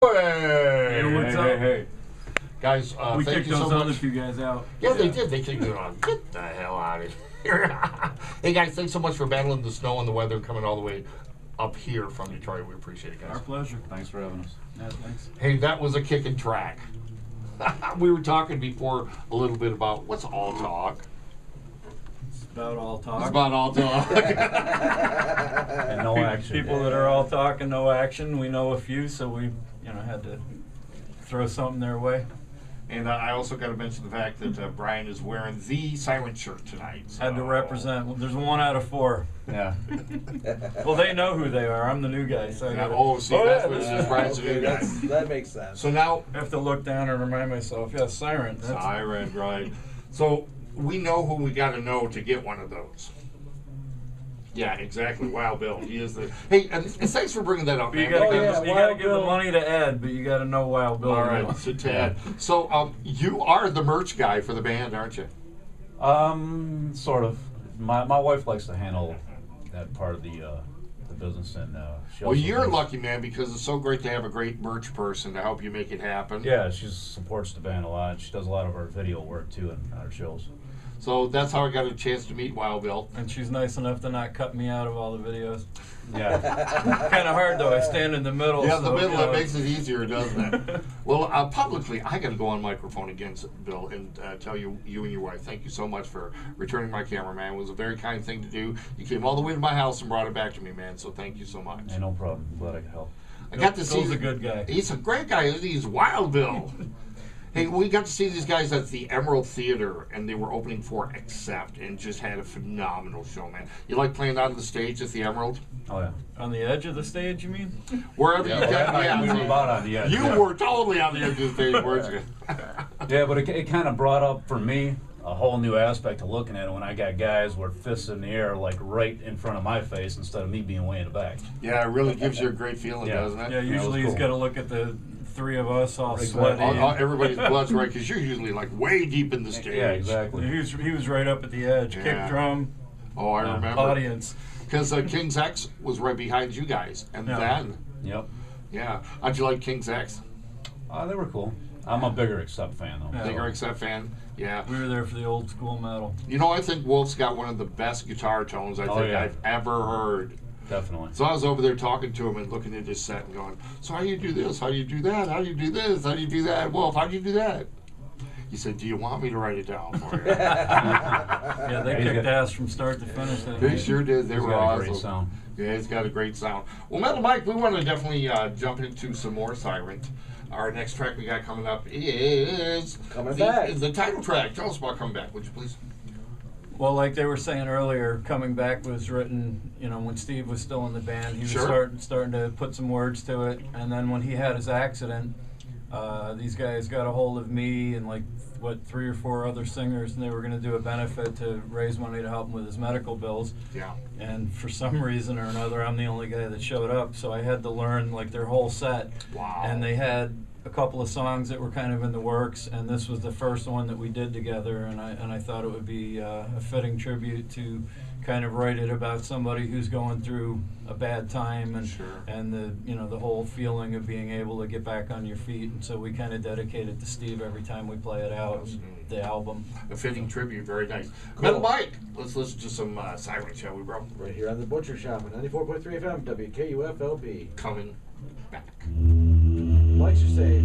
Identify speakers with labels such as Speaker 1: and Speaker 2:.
Speaker 1: Hey,
Speaker 2: what's up?
Speaker 1: hey. Guys,
Speaker 2: We
Speaker 1: thank
Speaker 2: kicked
Speaker 1: you so
Speaker 2: those
Speaker 1: much.
Speaker 2: other two guys out.
Speaker 1: Yeah, they did. They kicked it on. Get the hell out of here. Hey, guys, thanks so much for battling the snow and the weather coming all the way up here from Detroit. We appreciate it, guys.
Speaker 2: Our pleasure.
Speaker 3: Thanks for having us.
Speaker 2: Yeah, thanks.
Speaker 1: Hey, that was a kicking track. We were talking before a little bit about what's all talk.
Speaker 2: It's about all talk.
Speaker 1: It's about all talk.
Speaker 3: And no action.
Speaker 2: People that are all talk and no action. We know a few, so we, had to throw something their way.
Speaker 1: And I also got to mention the fact that Brian is wearing the Syrant shirt tonight. So.
Speaker 2: Had to represent. Well, there's 1 out of 4.
Speaker 3: Yeah.
Speaker 2: Well, they know who they are. I'm the new guy, so I
Speaker 1: Yeah,
Speaker 2: gotta,
Speaker 1: that's what it is. Brian's a new guy.
Speaker 4: That makes sense.
Speaker 1: So now,
Speaker 2: have to look down and remind myself. Yeah, Syrant. That's
Speaker 1: Syrant, right. So we know who we got to know to get one of those. Yeah, exactly. Wild Bill. He is the. Hey, and thanks for bringing that up,
Speaker 2: But you
Speaker 1: man.
Speaker 2: gotta, give the money to Ed, but you gotta know Wild Bill.
Speaker 1: All right, so Ted. So you are the merch guy for the band, aren't you?
Speaker 3: Sort of. My wife likes to handle that part of the business, and she
Speaker 1: Well,
Speaker 3: also
Speaker 1: you're
Speaker 3: does-
Speaker 1: lucky, man, because it's so great to have a great merch person to help you make it happen.
Speaker 3: Yeah, she supports the band a lot. She does a lot of our video work too and our shows.
Speaker 1: So that's how I got a chance to meet Wild Bill.
Speaker 2: And she's nice enough to not cut me out of all the videos.
Speaker 3: Yeah.
Speaker 2: Kind of hard though. I stand in the middle.
Speaker 1: Yeah, the
Speaker 2: so,
Speaker 1: middle, it makes it easier, doesn't it? Well, publicly, I got to go on microphone again, Bill, and tell you and your wife, thank you so much for returning my camera, man. It was a very kind thing to do. You came all the way to my house and brought it back to me, man, so thank you so much.
Speaker 3: Hey, no problem. Glad I could help.
Speaker 1: I got to see.
Speaker 2: Bill's a good guy.
Speaker 1: He's a great guy. He's Wild Bill. Hey, we got to see these guys at the Emerald Theater, and they were opening for Accept, and just had a phenomenal show, man. You like playing out on the stage at the Emerald?
Speaker 3: Oh yeah.
Speaker 2: On the edge of the stage, you mean?
Speaker 1: Wherever you get,
Speaker 3: We were about on the edge.
Speaker 1: You
Speaker 3: yeah.
Speaker 1: were totally on the edge of the stage, weren't you?
Speaker 3: Yeah, but it kind of brought up for me a whole new aspect of looking at it when I got guys with fists in the air, like right in front of my face, instead of me being way in the back.
Speaker 1: Yeah, it really gives you a great feeling,
Speaker 3: Yeah.
Speaker 1: doesn't it?
Speaker 2: Yeah, usually he's
Speaker 3: cool.
Speaker 2: got to look at the 3 of us all
Speaker 3: Exactly.
Speaker 2: sweaty.
Speaker 1: Everybody's blood's right, because you're usually like way deep in the stage.
Speaker 3: Yeah, exactly.
Speaker 2: He was right up at the edge.
Speaker 1: Yeah.
Speaker 2: Kick drum,
Speaker 1: Oh, I remember.
Speaker 2: audience.
Speaker 1: Because King's X was right behind you guys, and
Speaker 2: Yeah.
Speaker 1: then,
Speaker 3: Yep.
Speaker 1: yeah. How'd you like King's X?
Speaker 3: They were cool. I'm a bigger Accept fan though.
Speaker 2: Yeah.
Speaker 1: Bigger Accept fan? Yeah.
Speaker 2: We were there for the old school metal.
Speaker 1: You know, I think Wolf's got one of the best guitar tones I think
Speaker 3: yeah.
Speaker 1: I've ever heard.
Speaker 3: Definitely.
Speaker 1: So I was over there talking to him and looking at his set and going, so how do you do this? How do you do that? How do you do this? How do you do that? Wolf, how do you do that? He said, do you want me to write it down for you?
Speaker 2: Yeah, they
Speaker 3: Yeah, he's
Speaker 2: kicked
Speaker 3: got-
Speaker 2: ass from start to finish. That
Speaker 1: They
Speaker 2: night.
Speaker 1: sure did. They
Speaker 3: He's
Speaker 1: were
Speaker 3: got a
Speaker 1: awesome.
Speaker 3: great sound.
Speaker 1: Yeah, it's got a great sound. Well, Metal Mike, we want to definitely jump into some more Syrant. Our next track we got coming up is
Speaker 4: Coming Back.
Speaker 1: the title track. Tell us about Coming Back, would you please?
Speaker 2: Well, like they were saying earlier, Coming Back was written, when Steve was still in the band. He was
Speaker 1: Sure.
Speaker 2: starting to put some words to it. And then when he had his accident, these guys got a hold of me and 3 or 4 other singers, and they were going to do a benefit to raise money to help him with his medical bills.
Speaker 1: Yeah.
Speaker 2: And for some reason or another, I'm the only guy that showed up, so I had to learn their whole set.
Speaker 1: Wow.
Speaker 2: And they had a couple of songs that were kind of in the works, and this was the first one that we did together. And I thought it would be a fitting tribute to kind of write it about somebody who's going through a bad time, and
Speaker 1: Sure.
Speaker 2: and the whole feeling of being able to get back on your feet. And so we kind of dedicate it to Steve every time we play it out, the album.
Speaker 1: A fitting tribute, very nice. Metal Mike, let's listen to some Syrant, shall we, bro?
Speaker 4: Right here on the Butcher Shop at 94.3 FM, WKUFLP.
Speaker 1: Coming Back.
Speaker 4: Likes are safe.